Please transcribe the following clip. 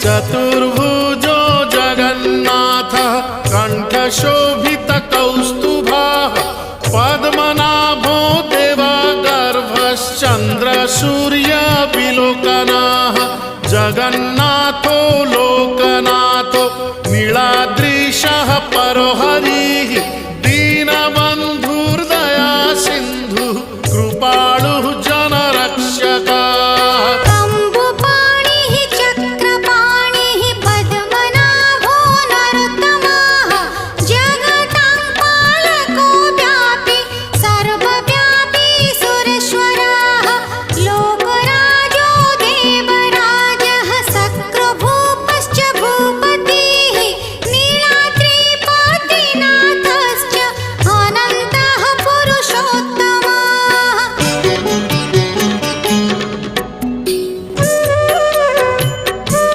चतुर्भुजो जगन्नाथः कण्ठशोभितकौस्तुभः पद्मनाभो देवगर्भश्चन्द्रसूर्यविलोकनः जगन्नाथो लोकनाथो नीलाद्रीशः परो हरिः